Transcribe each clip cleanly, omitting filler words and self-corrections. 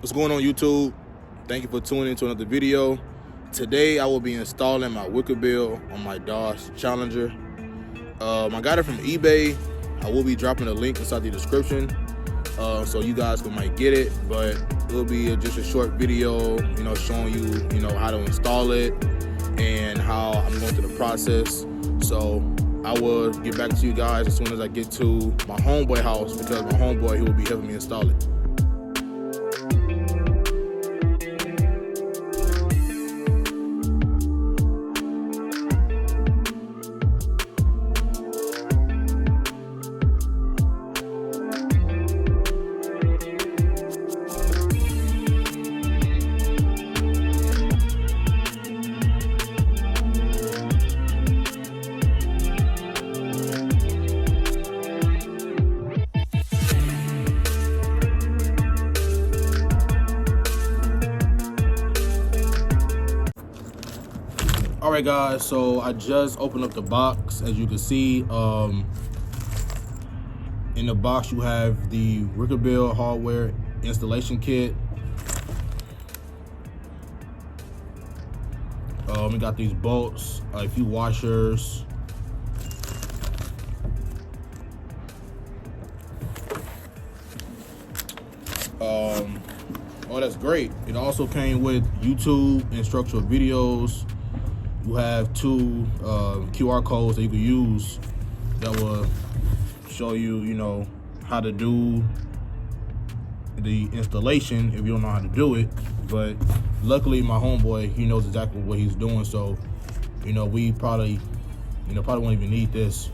What's going on, YouTube? Thank you for tuning into another video. Today I will be installing my Wickerbill on my Dodge Challenger. I got it from eBay. I will be dropping a link inside the description, so you guys might get it. But it'll be just a short video, showing you, how to install it and how I'm going through the process. So I will get back to you guys as soon as I get to my homeboy house, because my homeboy, he will be helping me install it. All right, guys, so I just opened up the box. As you can see, in the box you have the Wickerbill hardware installation kit. We got these bolts, a few washers, oh, that's great. It also came with YouTube instructional videos. You have two QR codes that you can use that will show you, how to do the installation if you don't know how to do it. But luckily, my homeboy, he knows exactly what he's doing. So, we probably won't even need this.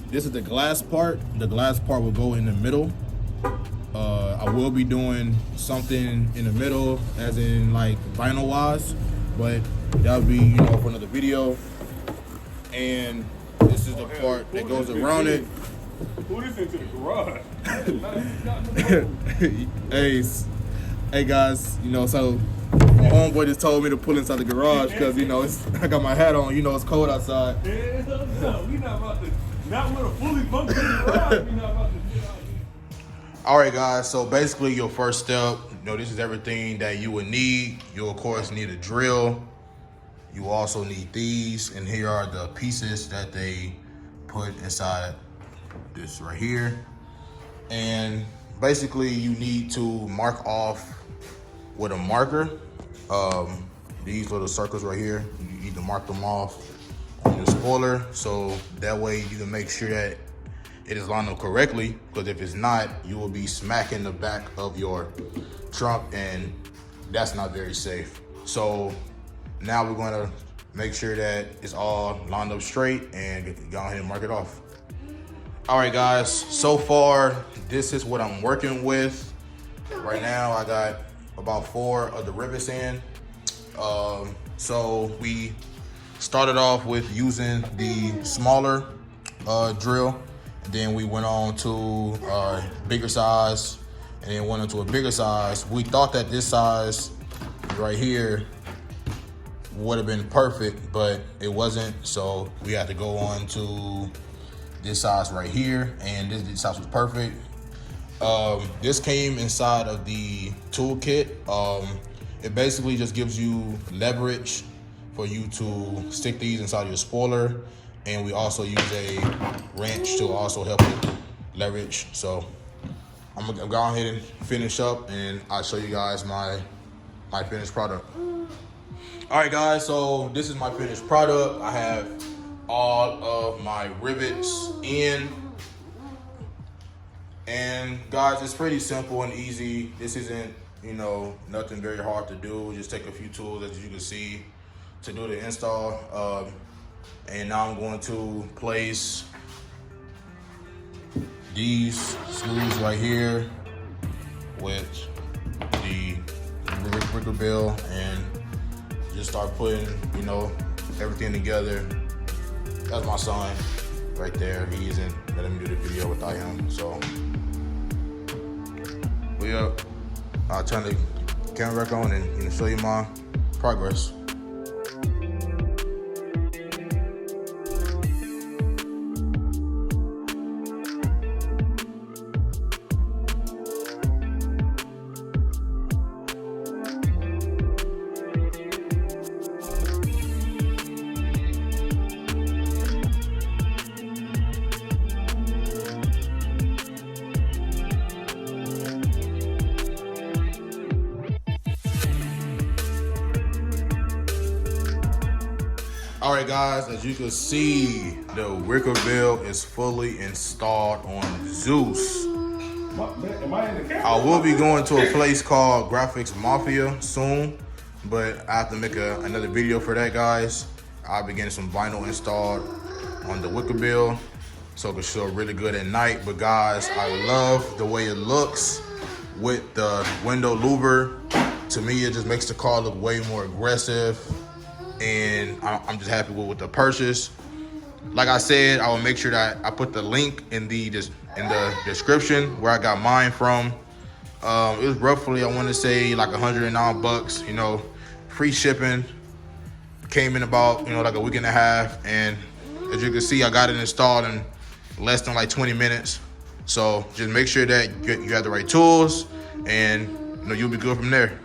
This is the glass part. The glass part will go in the middle. I will be doing something in the middle, as in like vinyl wise, but that'll be for another video. And this is the part that goes around it. Pull this into the garage. hey guys, so my homeboy just told me to pull inside the garage because I got my hat on. It's cold outside. Hell no, we not about to. Not with a fully functioning garage. We not about to. All right, guys, so basically your first step, this is everything that you would need. You, of course, need a drill. You also need these, and here are the pieces that they put inside this right here. And basically, you need to mark off with a marker. These little circles right here, you need to mark them off on your spoiler, so that way you can make sure that it is lined up correctly, because if it's not, you will be smacking the back of your trunk, and that's not very safe. So now we're gonna make sure that it's all lined up straight and go ahead and mark it off. All right, guys, so far, this is what I'm working with. Right now, I got about 4 of the rivets in. So we started off with using the smaller drill. Then we went on to bigger size, and then went into a bigger size. We thought that this size right here would have been perfect, but it wasn't. So we had to go on to this size right here, and this size was perfect. This came inside of the toolkit. It basically just gives you leverage for you to stick these inside your spoiler. And we also use a wrench to also help with leverage. So I'm gonna go ahead and finish up, and I'll show you guys my finished product. All right, guys, so this is my finished product. I have all of my rivets in. And guys, it's pretty simple and easy. This isn't, nothing very hard to do. Just take a few tools, as you can see, to do the install. And now I'm going to place these screws right here with the Wickerbill, and just start putting, everything together. That's my son right there. He isn't letting me do the video without him. So, I'll turn the camera back on and show you my progress. All right, guys, as you can see, the Wickerbill is fully installed on Zeus. Am I in the camera? I will be going to a place called Graphics Mafia soon, but I have to make another video for that, guys. I'll be getting some vinyl installed on the Wickerbill so it can show really good at night. But guys, I love the way it looks with the window louver. To me, it just makes the car look way more aggressive, and I'm just happy with the purchase. Like I said, I will make sure that I put the link in the description where I got mine from. It was roughly, I want to say, like $109. You know, free shipping. Came in about, like a week and a half, and as you can see, I got it installed in less than like 20 minutes. So just make sure that you have the right tools, and you'll be good from there.